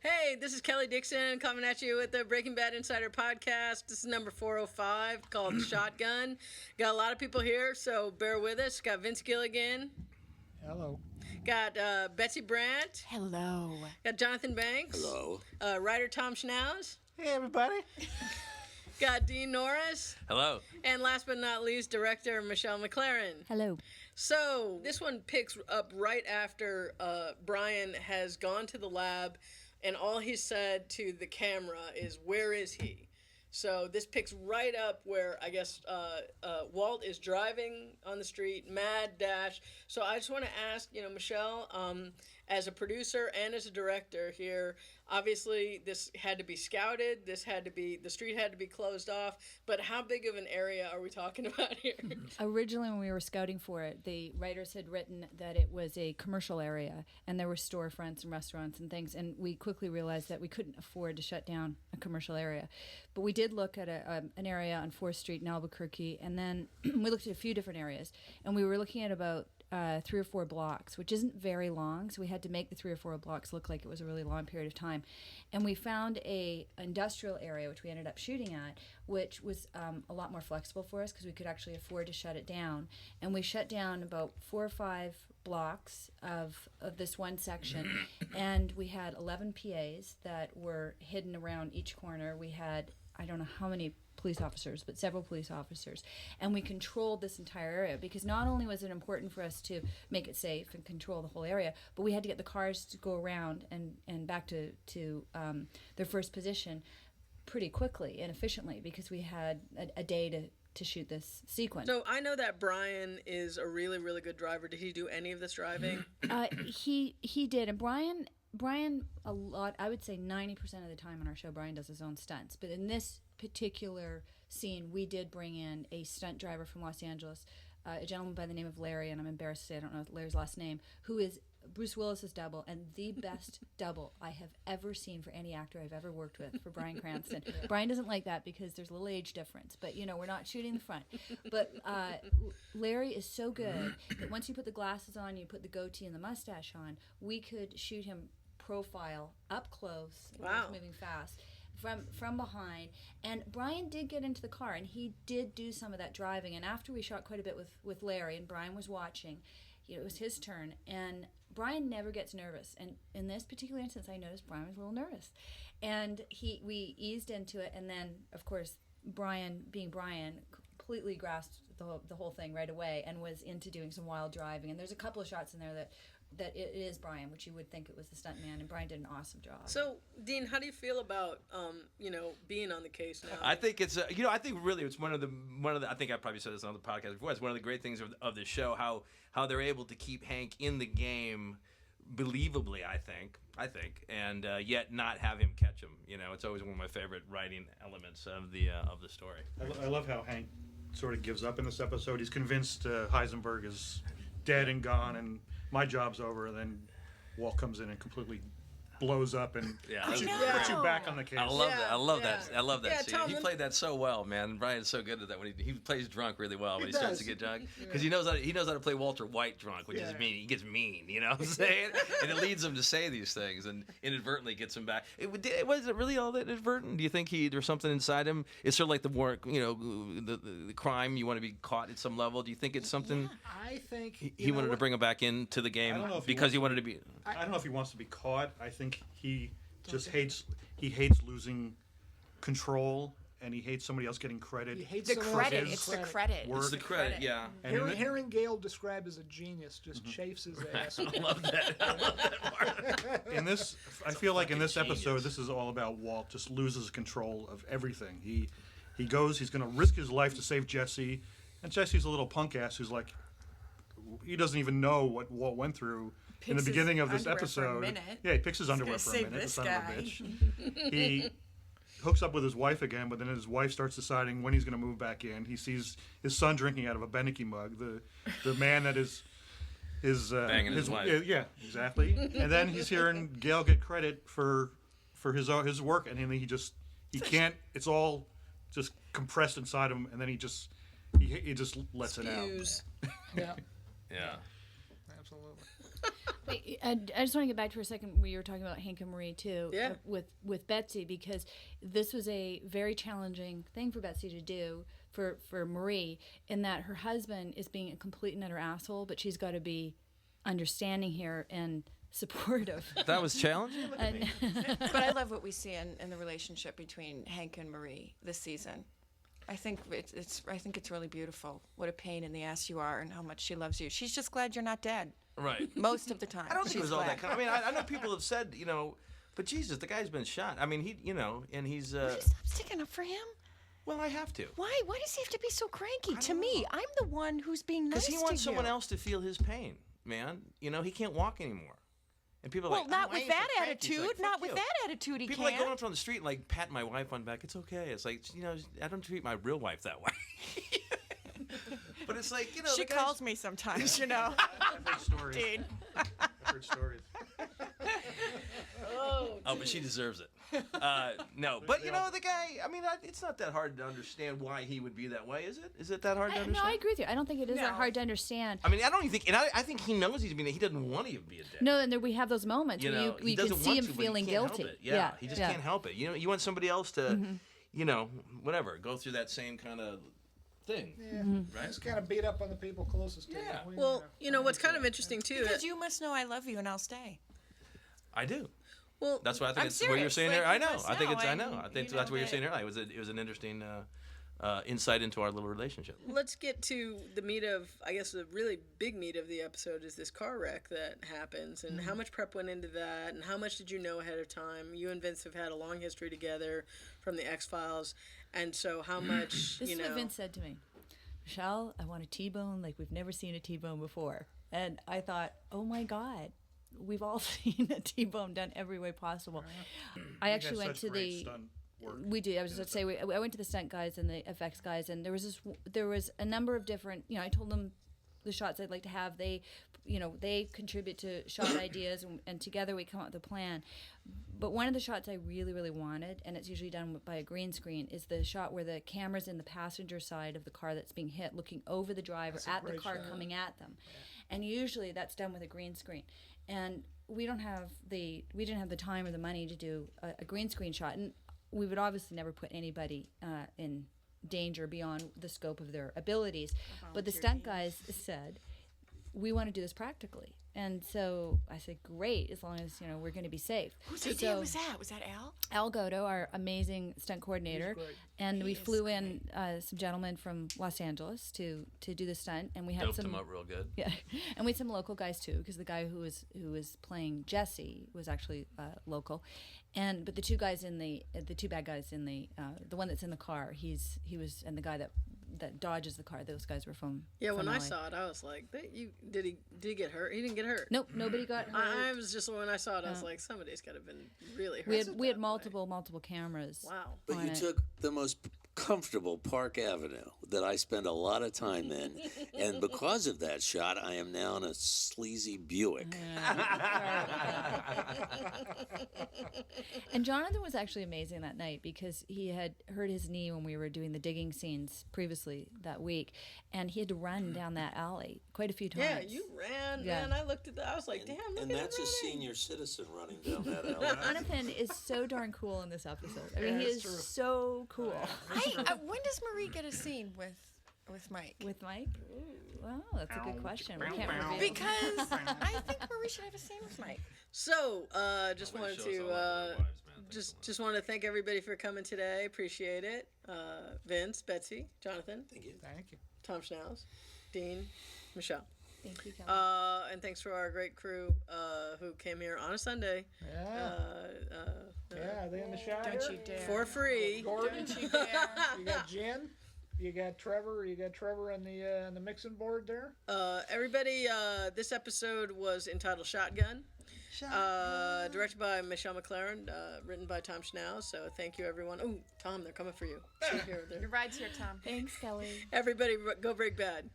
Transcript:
Hey, this is Kelly Dixon coming at you with the Breaking Bad Insider Podcast. This is number 405 called The Shotgun. Got a lot of people here, so bear with us. Got Vince Gilligan. Hello. Got Betsy Brandt. Hello. Got Jonathan Banks. Hello. Writer Tom Schnauz. Hey, everybody. Got Dean Norris. Hello. And last but not least, director Michelle McLaren. Hello. So this one picks up right after Bryan has gone to the lab, and all he said to the camera is, "Where is he?" So this picks right up where I guess Walt is driving on the street, mad dash. So I just want to ask, Michelle, as a producer and as a director here, obviously this had to be scouted. The street had to be closed off. But how big of an area are we talking about here? Originally, when we were scouting for it, the writers had written that it was a commercial area, and there were storefronts and restaurants and things, and we quickly realized that we couldn't afford to shut down a commercial area. But we did look at an area on 4th Street in Albuquerque, and then we looked at a few different areas, and we were looking at about 3 or 4 blocks, which isn't very long, so we had to make the 3 or 4 blocks look like it was a really long period of time. And we found a industrial area, which we ended up shooting at, which was a lot more flexible for us because we could actually afford to shut it down. And we shut down about 4 or 5 blocks of this one section, and we had 11 PAs that were hidden around each corner. We had, I don't know how many police officers, but several police officers, and we controlled this entire area because not only was it important for us to make it safe and control the whole area, but we had to get the cars to go around and back to their first position pretty quickly and efficiently because we had a day to shoot this sequence. So I know that Bryan is a really, really good driver. Did he do any of this driving? He did, and Bryan a lot, I would say 90% of the time on our show, Bryan does his own stunts. But in this particular scene, we did bring in a stunt driver from Los Angeles, a gentleman by the name of Larry, and I'm embarrassed to say I don't know Larry's last name, who is Bruce Willis's double and the best double I have ever seen for any actor I've ever worked with for Bryan Cranston. Bryan doesn't like that because there's a little age difference, but we're not shooting the front. But Larry is so good that once you put the glasses on, you put the goatee and the mustache on, we could shoot him profile up close. Wow. He was moving fast. From behind, and Bryan did get into the car, and he did do some of that driving. And after we shot quite a bit with Larry, and Bryan was watching, it was his turn, and Bryan never gets nervous. And in this particular instance, I noticed Bryan was a little nervous, and we eased into it, and then of course Bryan, being Bryan, completely grasped the whole thing right away and was into doing some wild driving. And there's a couple of shots in there that it is Bryan, which you would think it was the stuntman, and Bryan did an awesome job. So, Dean, how do you feel about being on the case now? I think it's I think really it's one of the I think I probably said this on the podcast before. It's one of the great things of the show how they're able to keep Hank in the game believably, I think, and yet not have him catch him. It's always one of my favorite writing elements of the story. I love how Hank sort of gives up in this episode. He's convinced Heisenberg is dead and gone, and my job's over. And then Walt comes in and completely blows up and puts you back on the case. I love that. I love that Yeah, scene. Tom, He played that so well, man. Bryan's so good at that when he plays drunk really well when he starts to get drunk Yeah. because he knows how to play Walter White drunk, which is mean. He gets mean, you know what I'm saying? And it leads him to say these things and inadvertently gets him back. Was it really all that inadvertent? Do you think there's something inside him? It's sort of like the war, the crime. You want to be caught at some level. Do you think it's something? Yeah, I think he wanted to bring him back into the game because he wanted to be. I don't know if he wants to be caught. I think he just hates losing control, and he hates somebody else getting credit. He hates the credit. It's the credit. It's the credit, yeah. And hearing Gale described as a genius just chafes his ass. I love that. Part. In this, I feel like in this Genius. episode, this is all about Walt just loses control of everything. He goes, he's going to risk his life to save Jesse, and Jesse's a little punk ass who's like, he doesn't even know what Walt went through in the beginning of this episode. Yeah, he picks his underwear for a minute. The son of a bitch. He hooks up with his wife again, but then his wife starts deciding when he's going to move back in. He sees his son drinking out of a Beneke mug. The man that is banging his wife. Yeah, exactly. And then he's hearing Gale get credit for his work, and then he can't. It's all just compressed inside him, and then he just lets it out. Yeah. Yeah. Absolutely. Wait, I just want to get back to for a second. We were talking about Hank and Marie too, Yeah. with Betsy, because this was a very challenging thing for Betsy to do for Marie, in that her husband is being a complete and utter asshole, but she's got to be understanding here and supportive. That was challenging. But I love what we see in the relationship between Hank and Marie this season. I think it's really beautiful. What a pain in the ass you are, and how much she loves you. She's just glad you're not dead. Right. Most of the time. I don't think it was she's all glad. that. I mean, I know people have said, but Jesus, the guy's been shot. I mean, and he's. Will you stop sticking up for him? Well, I have to. Why? Why does he have to be so cranky? To me, I'm the one who's being nice Because to you. he wants someone else to feel his pain, man. He can't walk anymore. And people are Well, like, not why with ain't so that cranky? It's attitude. like, Not fuck with you. that attitude, he People can't. like going up on the street and like patting my wife on the back. It's okay. It's like, I don't treat my real wife that way. But it's like, She the guy's- calls me sometimes, I've heard stories. Dean. I've heard stories. Oh, but she deserves it. No, but the guy. I mean, it's not that hard to understand why he would be that way, is it? Is it that hard to No, understand? I agree with you. I don't think it is that No. hard to understand. I mean, I don't even think, and I think he knows he's being. He doesn't want to be a dick. No, and there we have those moments where he you can doesn't see want him to, but he feeling can't help guilty. it. Yeah, he just can't help it. You want somebody else to, whatever, go through that same kind of thing. Yeah. Just kind of beat up on the people closest to Yeah. you. Well, what's kind of interesting too. Because you must know I love you and I'll stay. I do. Well, That's what I think. I'm It's what you're serious. saying Like, there. I you know. must I think it's. know. I know. I think You that's know what you're saying that- there. It was an interesting insight into our little relationship. let's get to the meat of, I guess, the really big meat of the episode is this car wreck that happens, and how much prep went into that, and how much did you know ahead of time? You and Vince have had a long history together from the X-Files, and so how much, This is what Vince said to me. Michelle, I want a T-bone like we've never seen a T-bone before. And I thought, oh my God, we've all seen a T-bone done every way possible. I actually went to the... We did. I was just going to say, I went to the stunt guys and the FX guys, and there was a number of different, I told them the shots I'd like to have. They contribute to shot ideas, and together we come up with a plan. But one of the shots I really, really wanted, and it's usually done by a green screen, is the shot where the camera's in the passenger side of the car that's being hit, looking over the driver at the car coming at them. Yeah. And usually that's done with a green screen. And we didn't have the time or the money to do a green screen shot. And we would obviously never put anybody in danger beyond the scope of their abilities. But the stunt guys said, we want to do this practically. And so I said, great, as long as, we're going to be safe. Whose idea was that? Was that Al? Al Godo, our amazing stunt coordinator. And we flew in some gentlemen from Los Angeles to do the stunt. And we had Doped some... him up real good. Yeah. And we had some local guys, too, because the guy who was playing Jesse was actually local. But the two guys the two bad guys in the one that's in the car, he was, and the guy that dodges the car, those guys were from when LA. I saw it, I was like, did he get hurt? He didn't get hurt. Nope, nobody got hurt. I was just, when I saw it, I was like, somebody's got to have been really hurt. We had multiple cameras. Wow. But you took the most comfortable Park Avenue that I spend a lot of time in, and because of that shot, I am now in a sleazy Buick. And Jonathan was actually amazing that night because he had hurt his knee when we were doing the digging scenes previously that week, and he had to run down that alley quite a few times. Yeah, you ran, man. I looked at that. I was like, damn, look And at that's him a running. senior citizen running down that alley. Jonathan is so darn cool in this episode. I mean, he is so cool. When does Marie get a scene with Mike? With Mike? Wow, that's a good question. We can't reveal. Because I think Marie should have a scene with Mike. So, just wanted to just want to thank everybody for coming today. Appreciate it. Vince, Betsy, Jonathan, Thank you. Tom Schnauz, Dean, Michelle. Thank you, Kelly. And thanks for our great crew who came here on a Sunday. Are they in the shot Don't here? you dare. For free. Gordon, Don't you dare. you got Jen, you got Trevor on the mixing board there. Everybody, this episode was entitled Shotgun. Directed by Michelle McLaren, written by Tom Schnauz. So thank you, everyone. Oh, Tom, they're coming for you. See here, Your ride's here, Tom. Thanks, Kelly. everybody, go break bad.